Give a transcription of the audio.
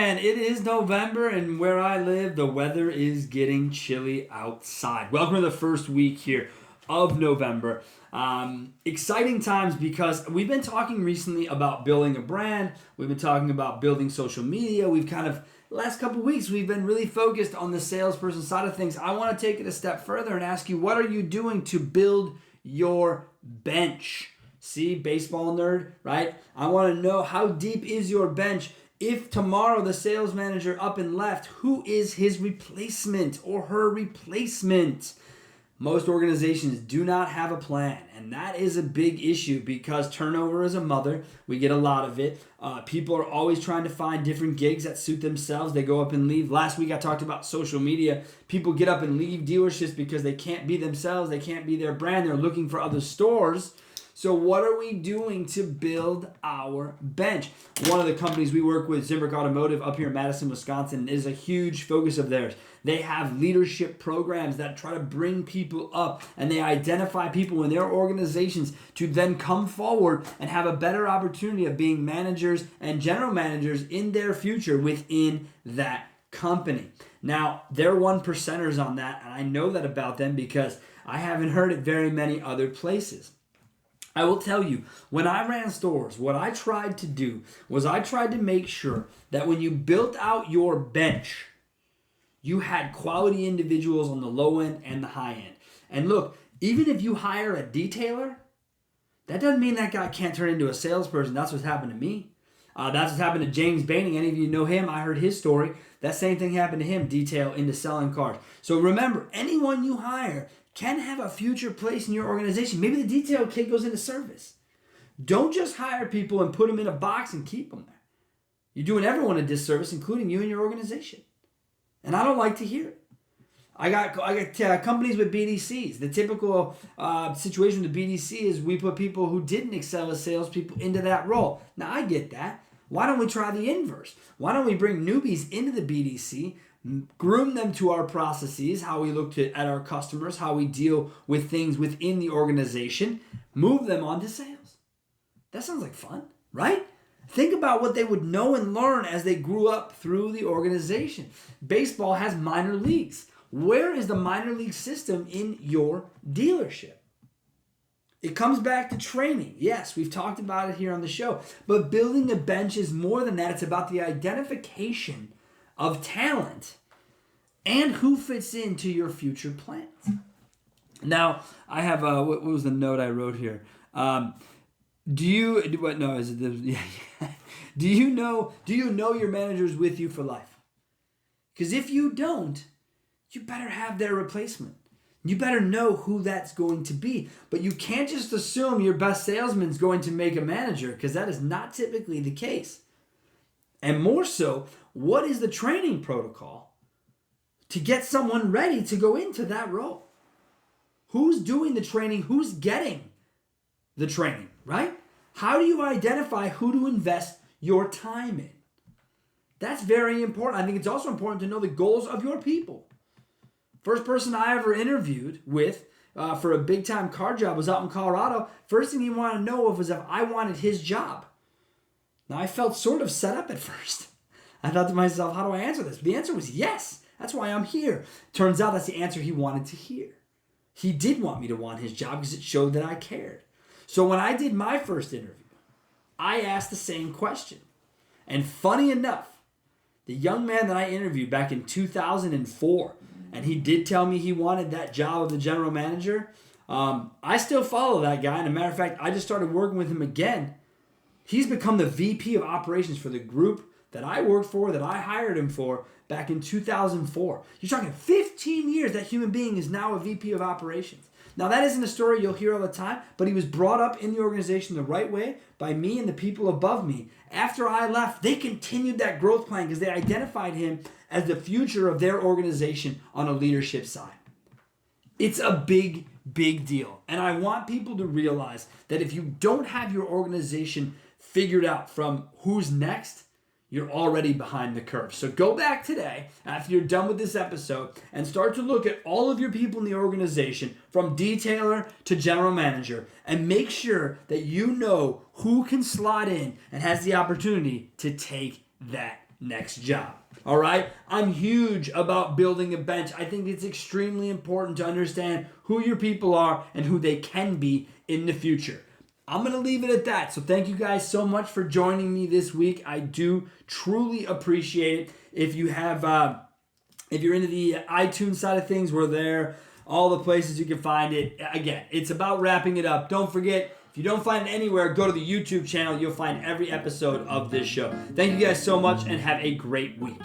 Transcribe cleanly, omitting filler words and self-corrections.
man, it is November, and where I live, the weather is getting chilly outside. Welcome to the first week here of November. Exciting times because we've been talking recently about building a brand. We've been talking about building social media. Last couple weeks, we've been really focused on the salesperson side of things. I want to take it a step further and ask you, what are you doing to build your bench? See, baseball nerd, right? I want to know, how deep is your bench? If tomorrow the sales manager up and left, who is his replacement or her replacement? Most organizations do not have a plan, and that is a big issue because turnover is a mother. We get a lot of it. People are always trying to find different gigs that suit themselves. They go up and leave. Last week I talked about social media. People get up and leave dealerships because they can't be themselves. They can't be their brand. They're looking for other stores. So what are we doing to build our bench? One of the companies we work with, Zimbrick Automotive, up here in Madison, Wisconsin, is a huge focus of theirs. They have leadership programs that try to bring people up, and they identify people in their organizations to then come forward and have a better opportunity of being managers and general managers in their future within that company. Now, they're one percenters on that, and I know that about them because I haven't heard it very many other places. I will tell you, when I ran stores, what I tried to do was I tried to make sure that when you built out your bench, you had quality individuals on the low end and the high end. And look, even if you hire a detailer, that doesn't mean that guy can't turn into a salesperson. That's what's happened to me. That's what's happened to James Baining. Any of you know him? I heard his story. That same thing happened to him, detail into selling cars. So remember, anyone you hire can have a future place in your organization. Maybe the detail kid goes into service. Don't just hire people and put them in a box and keep them there. You're doing everyone a disservice, including you and your organization. And I don't like to hear it. I got companies with BDCs. The typical situation with the BDC is we put people who didn't excel as salespeople into that role. Now, I get that. Why don't we try the inverse? Why don't we bring newbies into the BDC, groom them to our processes, how we look at our customers, how we deal with things within the organization, move them on to sales? That sounds like fun, right? Think about what they would know and learn as they grew up through the organization. Baseball has minor leagues. Where is the minor league system in your dealership? It comes back to training. Yes, we've talked about it here on the show. But building a bench is more than that. It's about the identification of talent and who fits into your future plans. Now, I have what was the note I wrote here? Do you know your manager's with you for life? Because if you don't, you better have their replacement. You better know who that's going to be. But you can't just assume your best salesman's going to make a manager, because that is not typically the case. And more so, what is the training protocol to get someone ready to go into that role? Who's doing the training? Who's getting the training, right? How do you identify who to invest your time in? That's very important. I think it's also important to know the goals of your people. First person I ever interviewed with for a big-time car job was out in Colorado. First thing he wanted to know was if I wanted his job. Now, I felt sort of set up at first. I thought to myself, how do I answer this? But the answer was yes. That's why I'm here. Turns out that's the answer he wanted to hear. He did want me to want his job because it showed that I cared. So when I did my first interview, I asked the same question. And funny enough, the young man that I interviewed back in 2004, and he did tell me he wanted that job of the general manager, I still follow that guy. And as a matter of fact, I just started working with him again. He's become the VP of operations for the group that I worked for, that I hired him for back in 2004. You're talking 15 years, that human being is now a VP of operations. Now, that isn't a story you'll hear all the time, but he was brought up in the organization the right way by me and the people above me. After I left, they continued that growth plan because they identified him as the future of their organization on a leadership side. It's a big, big deal. And I want people to realize that if you don't have your organization figured out from who's next, you're already behind the curve. So go back today, after you're done with this episode, and start to look at all of your people in the organization, from detailer to general manager, and make sure that you know who can slot in and has the opportunity to take that next job. All right? I'm huge about building a bench. I think it's extremely important to understand who your people are and who they can be in the future. I'm going to leave it at that. So thank you guys so much for joining me this week. I do truly appreciate it. If you have, if you're into the iTunes side of things, we're there. All the places you can find it. Again, it's about wrapping it up. Don't forget, if you don't find it anywhere, go to the YouTube channel. You'll find every episode of this show. Thank you guys so much and have a great week.